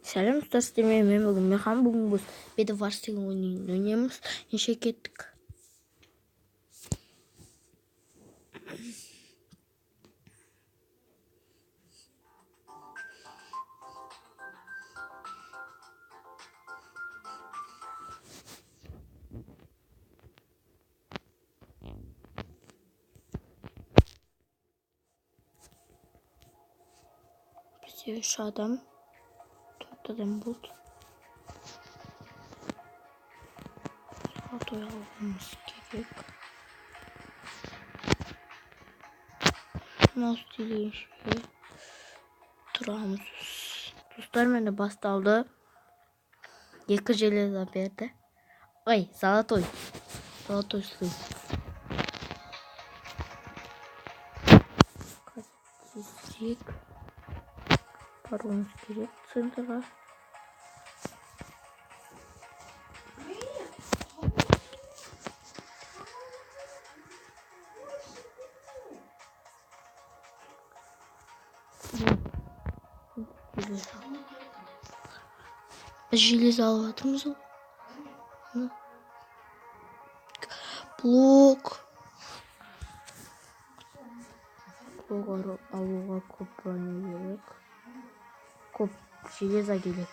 Сәлем достар, мен бүгін Механ бүгін біз Bedwars деген ойынын ойнаймыз. Неше кеттік. Бізде 3 адам, 4 адам болды. Той алғымыз керек. Mouse деген şey тұрамыз. Достар, мені басталды. 2 железо берді. Ой, золотой слой. Тезірек баруымыз керек центрға. Biz железо алып жатырмыз ғой. Блок алуға көп броня керек. Көп железо керек.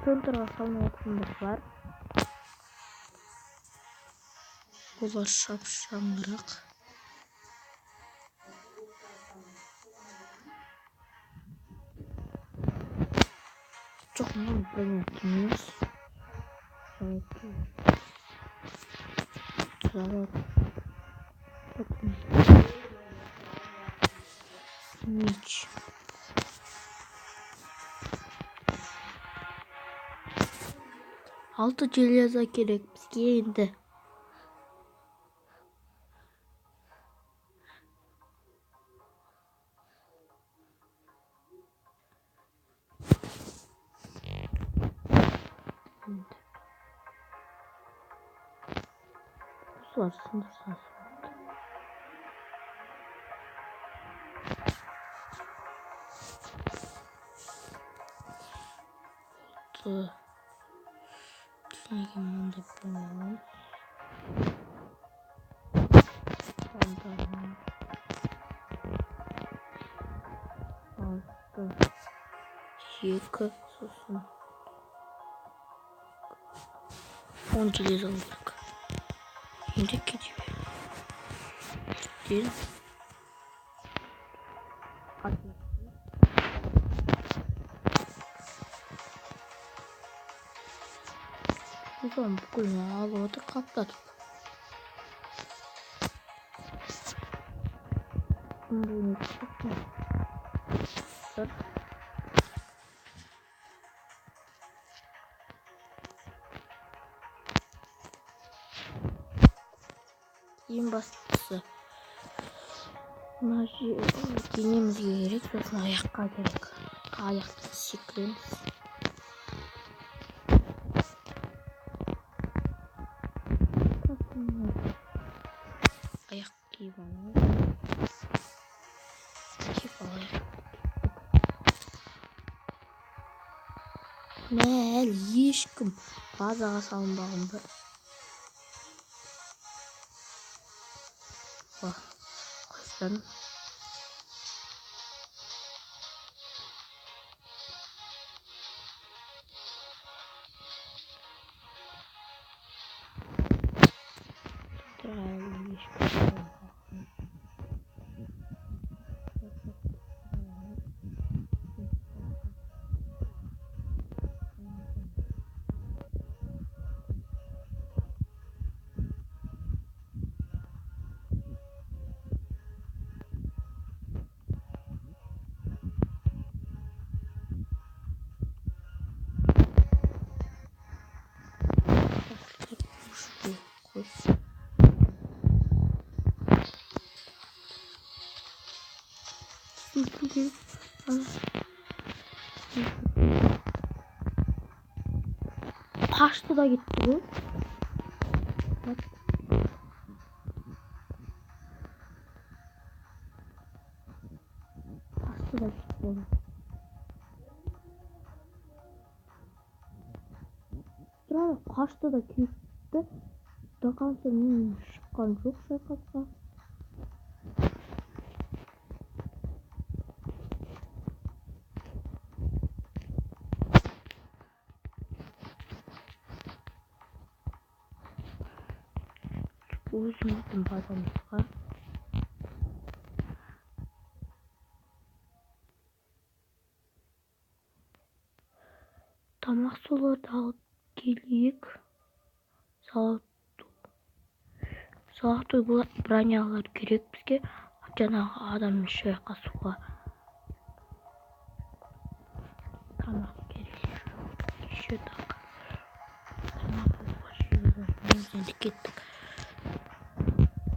Центрға салынып отырғандар бар. Олар шапшаңырақ. Жоқ, мен білмеймін. Меч. Алты железо керек бізге енді. Осылар сындырсасы. Неге мында болмаймыз? Алты. 2 сосын 10 железо алдық. Енді кетіп değil. Ulan bugün ağladı katladık. Bunu tutma. Dur. Ең бастысы мына денемізге керек, сосын аяққа керек. Аяқты секіреміз. Аяқ киіп аламыз. Киіп алайық. Мәл ешкім базаға салынбаған бір. Қойсын. Kaçtı da gitti bu. да болот. Тура кашты да күйүптү. До конца мен шыққан жоқ шайқасқа. Өзіміздің базамызға. Тамақ соларды алып келейік. Золотой бронялар керек бізге. Жаңағы адаммен шайқасуға. Тамақ керек. Еще так. Тамақ алып енді кеттік.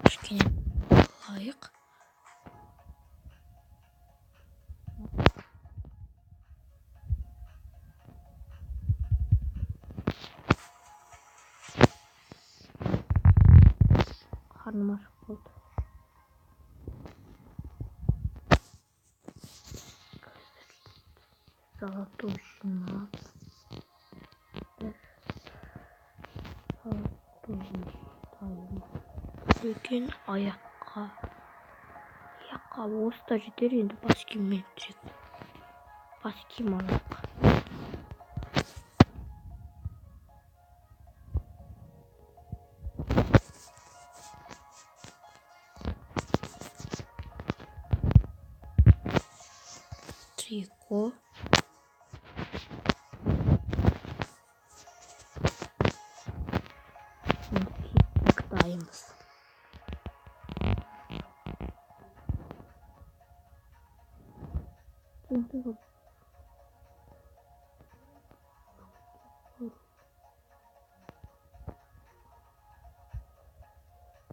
Кішкене лайық. Қарным ашып болды. Золотой жинап. Золотой жинап. Деген аяққа. Оста жетер, енді бас киіммен жүрек. Бас киім алайық. Трико. Дайынбыз.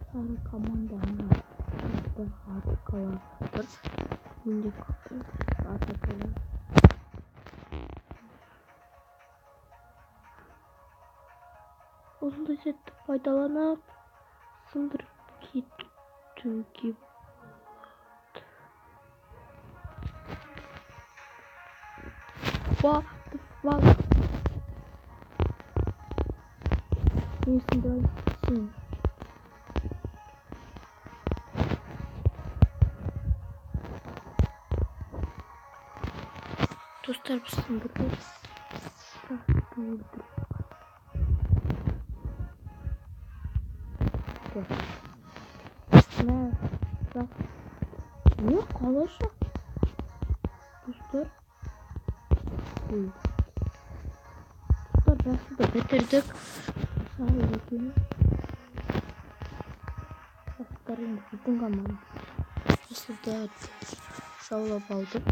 Сары команданы атқалар тұр. Менде атқалар. Осындай сәтті пайдаланып, сындырып кетуге. What the fuck? Несін дайын. Достар, біз сындырып. Не қалайша? Достар. Достар, жақсы да бітірдік. Сау екен. Достар, енді біздің команда. Осында жаулап алдық.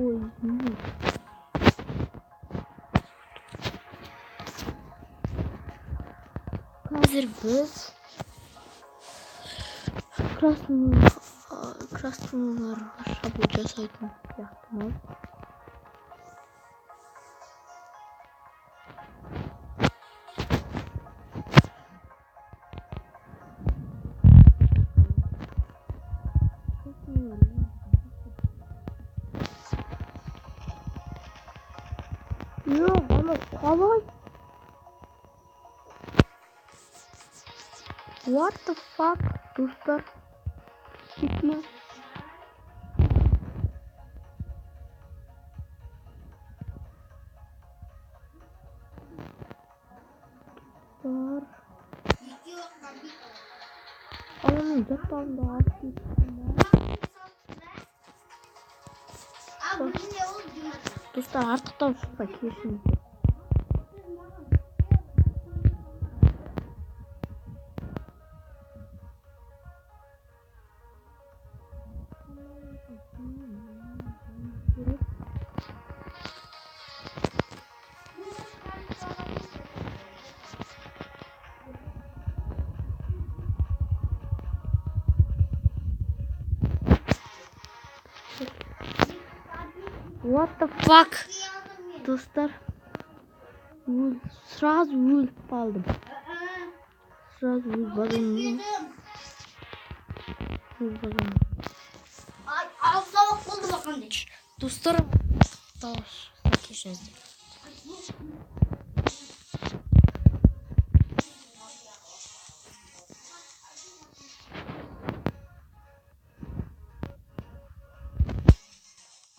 Ой, қазір біз красноларға шабуыл жасайтын сияқтымыз. Yok, ama kolay. What the fuck, dostlar? Çekeyim. Var. Onun zapağında artık. Dostlar, artıktan şurada kesin. What the fuck? Dostlar. Сразу өліп қалдым. Сразу өліп қалдым. Ağzına oldu bakalım. Dostlarım. Dağış. Kişiniz.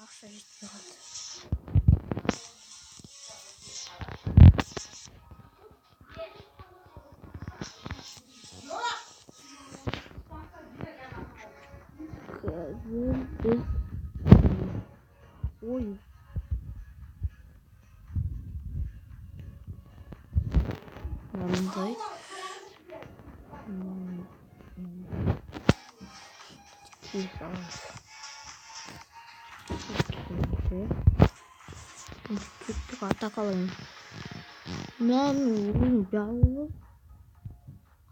Akşam işte kaldı. Ой. Мындай. Кеттік атақалайын. Мен ойын бәуі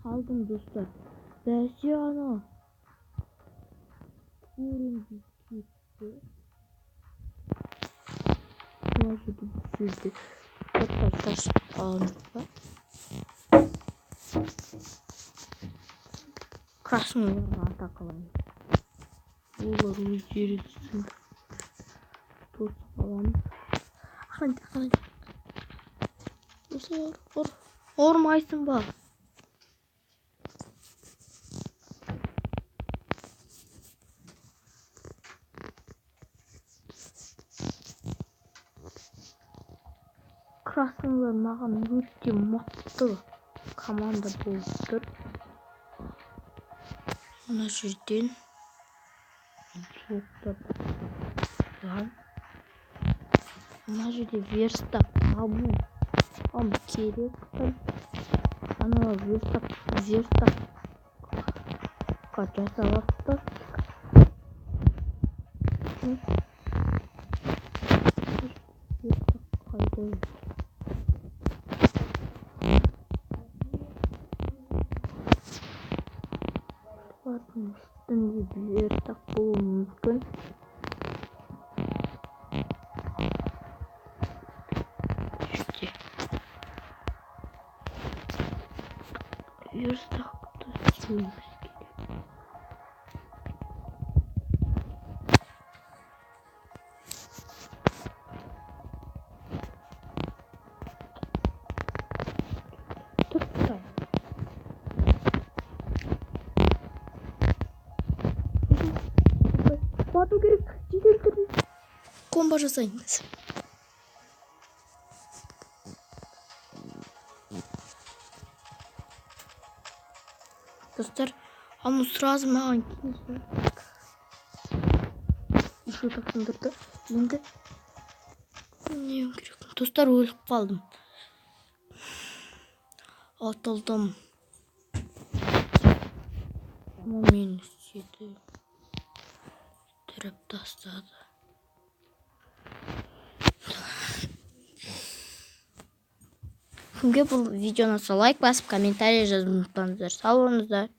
қалдым достар. Бәсе ана. Көрінді кетті. Может быть, это что-то красный атаковал. Олар өздері түсінді. Тут аламыз. Ақтан. Достар, ұрмайсың ба? Красныйлар маған өте мықты команда болып тұр. Мына жерден мына жерде верстак табу керек. Ана верстак жасалыпты. Üstünde верстак болуы мүмкін. Верстакты істеуіміз керек. Бату керек, жедел түрде комба жасаймыз. Достар, аны сразу маған келсе. Еще так сындырды. Енді не керек? Достар, өліп қалдым. Атылдым. Мені седі. Түріп тастады. Кімге бұл видеоны лайк басып, комментарий жазып ұмытпаңыздар. Сау болыңыздар.